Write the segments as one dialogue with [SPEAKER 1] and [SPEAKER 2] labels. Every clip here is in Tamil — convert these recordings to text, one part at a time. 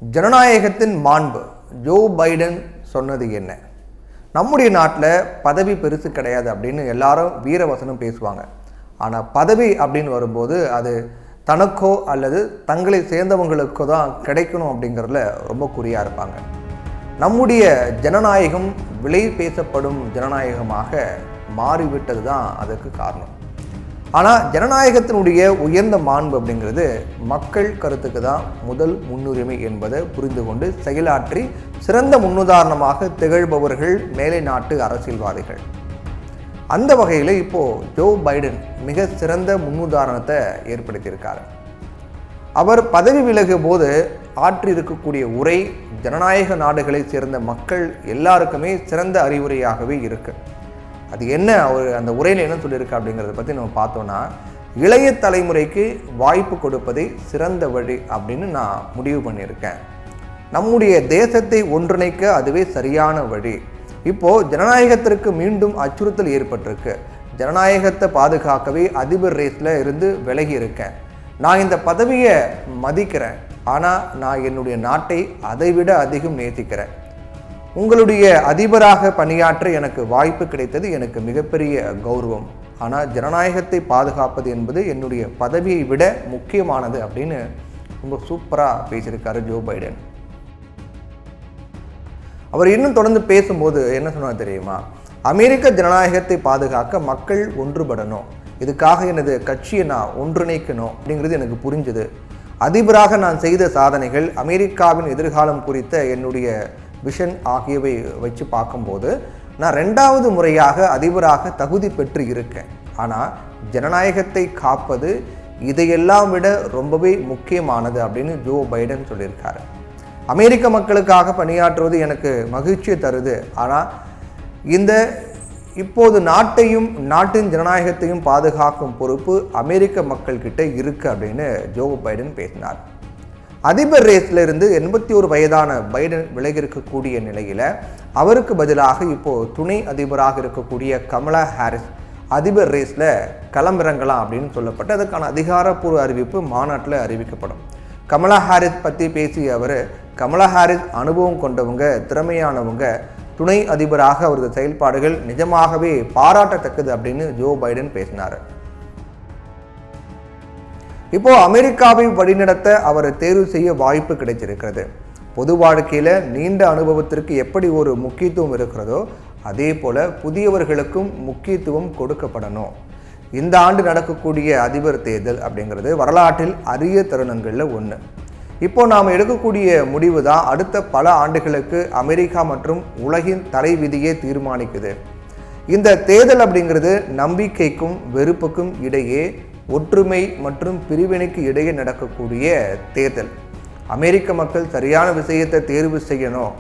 [SPEAKER 1] ஜனநாயகத்தின் மாண்பு ஜோ பைடன் சொன்னது என்ன? நம்முடைய நாட்டில் பதவி பெருசு கிடையாது அப்படின்னு எல்லாரும் வீரவசனம் பேசுவாங்க. ஆனால் பதவி அப்படின்னு வரும்போது அது தனக்கோ அல்லது தங்களை சேர்ந்தவங்களுக்கோ தான் கிடைக்கணும் அப்படிங்கிறதுல ரொம்ப குறியாக இருப்பாங்க. நம்முடைய ஜனநாயகம் விலை பேசப்படும் ஜனநாயகமாக மாறிவிட்டது தான் அதுக்கு காரணம். ஆனால் ஜனநாயகத்தினுடைய உயர்ந்த மாண்பு அப்படிங்கிறது மக்கள் கருத்துக்கு தான் முதல் முன்னுரிமை என்பதை புரிந்து கொண்டு செயலாற்றி சிறந்த முன்னுதாரணமாக திகழ்பவர்கள் மேலை நாட்டு அரசியல்வாதிகள். அந்த வகையில் இப்போது ஜோ பைடன் மிக சிறந்த முன்னுதாரணத்தை ஏற்படுத்தியிருக்காரு. அவர் பதவி விலகிய போது ஆற்றியிருக்கக்கூடிய உரை ஜனநாயக நாடுகளை சேர்ந்த மக்கள் எல்லாருக்குமே சிறந்த அறிவுரையாகவே இருக்கு. அது என்ன அவர் அந்த உரையில் என்ன சொல்லியிருக்கு அப்படிங்கிறத பற்றி நம்ம பார்த்தோன்னா, இளைய தலைமுறைக்கு வாய்ப்பு கொடுப்பதே சிறந்த வழி அப்படின்னு நான் முடிவு பண்ணியிருக்கேன். நம்முடைய தேசத்தை ஒன்றிணைக்க அதுவே சரியான வழி. இப்போது ஜனநாயகத்திற்கு மீண்டும் அச்சுறுத்தல் ஏற்பட்டிருக்கு. ஜனநாயகத்தை பாதுகாக்கவே அதிபர் ரேஸில் இருந்து விலகி இருக்கேன். நான் இந்த பதவியை மதிக்கிறேன், ஆனால் நான் என்னுடைய நாட்டை அதைவிட அதிகம் நேசிக்கிறேன். உங்களுடைய அதிபராக பணியாற்ற எனக்கு வாய்ப்பு கிடைத்தது எனக்கு மிகப்பெரிய கௌரவம். ஆனால் ஜனநாயகத்தை பாதுகாப்பது என்பது என்னுடைய பதவியை விட முக்கியமானது அப்படின்னு ரொம்ப சூப்பராக பேசியிருக்காரு ஜோ பைடன். அவர் இன்னும் தொடர்ந்து பேசும்போது என்ன சொன்னார் தெரியுமா? அமெரிக்க ஜனநாயகத்தை பாதுகாக்க மக்கள் ஒன்றுபடணும், இதுக்காக எனது கட்சியை நான் ஒன்றிணைக்கணும் அப்படிங்கிறது எனக்கு புரிஞ்சுது. அதிபராக நான் செய்த சாதனைகள், அமெரிக்காவின் எதிர்காலம் குறித்த என்னுடைய விஷன் ஆகியவை வச்சு பார்க்கும்போது நான் 2வது முறையாக அதிபராக தகுதி பெற்று இருக்கேன். ஆனால் ஜனநாயகத்தை காப்பது இதையெல்லாம் விட ரொம்பவே முக்கியமானது அப்படின்னு ஜோ பைடன் சொல்லியிருக்காரு. அமெரிக்க மக்களுக்காக பணியாற்றுவது எனக்கு மகிழ்ச்சியை தருது, ஆனால் இப்போது நாட்டையும் நாட்டின் ஜனநாயகத்தையும் பாதுகாக்கும் பொறுப்பு அமெரிக்க மக்கள்கிட்ட இருக்கு அப்படின்னு ஜோ பைடன் பேசினார். அதிபர் ரேஸ்ல இருந்து 81 வயதான பைடன் விலகி இருக்கக்கூடிய நிலையில் அவருக்கு பதிலாக இப்போது துணை அதிபராக இருக்கக்கூடிய கமலா ஹாரிஸ் அதிபர் ரேஸில் களமிறங்கலாம் அப்படின்னு சொல்லப்பட்டு அதுக்கான அதிகாரப்பூர்வ அறிவிப்பு மாநாட்டில் அறிவிக்கப்படும். கமலா ஹாரிஸ் பற்றி பேசிய அவர், கமலா ஹாரிஸ் அனுபவம் கொண்டவங்க, திறமையானவங்க, துணை அதிபராக அவரது செயல்பாடுகள் நிஜமாகவே பாராட்டத்தக்கது அப்படின்னு ஜோ பைடன் பேசினார். இப்போ அமெரிக்காவை வழிநடத்த அவரை தேர்வு செய்ய வாய்ப்பு கிடைச்சிருக்கிறது. பொது வாழ்க்கையில் நீண்ட அனுபவத்திற்கு எப்படி ஒரு முக்கியத்துவம் இருக்கிறதோ அதே போல புதியவர்களுக்கும் முக்கியத்துவம் கொடுக்கப்படணும். இந்த ஆண்டு நடக்கக்கூடிய அதிபர் தேர்தல் அப்படிங்கிறது வரலாற்றில் அரிய தருணங்களில் ஒன்று. இப்போ நாம் எடுக்கக்கூடிய முடிவு தான் அடுத்த பல ஆண்டுகளுக்கு அமெரிக்கா மற்றும் உலகின் தலைவிதியை தீர்மானிக்குது. இந்த தேர்தல் அப்படிங்கிறது நம்பிக்கைக்கும் வெறுப்புக்கும் இடையே, ஒற்றுமை மற்றும் பிரிவினைக்கு இடையே நடக்கக்கூடிய தேர்தல். அமெரிக்க மக்கள் சரியான விஷயத்தை தேர்வு செய்யணும்.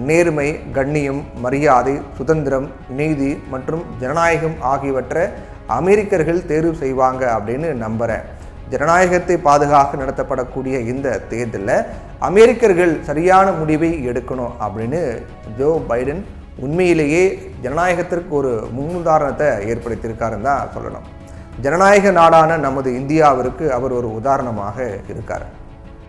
[SPEAKER 1] நேர்மை, கண்ணியம், மரியாதை, சுதந்திரம், நீதி மற்றும் ஜனநாயகம் ஆகியவற்றை அமெரிக்கர்கள் தேர்வு செய்வாங்க அப்படின்னு நம்புகிறேன். ஜனநாயகத்தை பாதுகாக்க நடத்தப்படக்கூடிய இந்த தேர்தலில் அமெரிக்கர்கள் சரியான முடிவை எடுக்கணும் அப்படின்னு ஜோ பைடன் உண்மையிலேயே ஜனநாயகத்திற்கு ஒரு முன்னுதாரணத்தை ஏற்படுத்தியிருக்காருன்னு தான் சொல்லணும். ஜனநாயக நாடான நமது இந்தியாவிற்கு அவர் ஒரு உதாரணமாக இருக்கார்.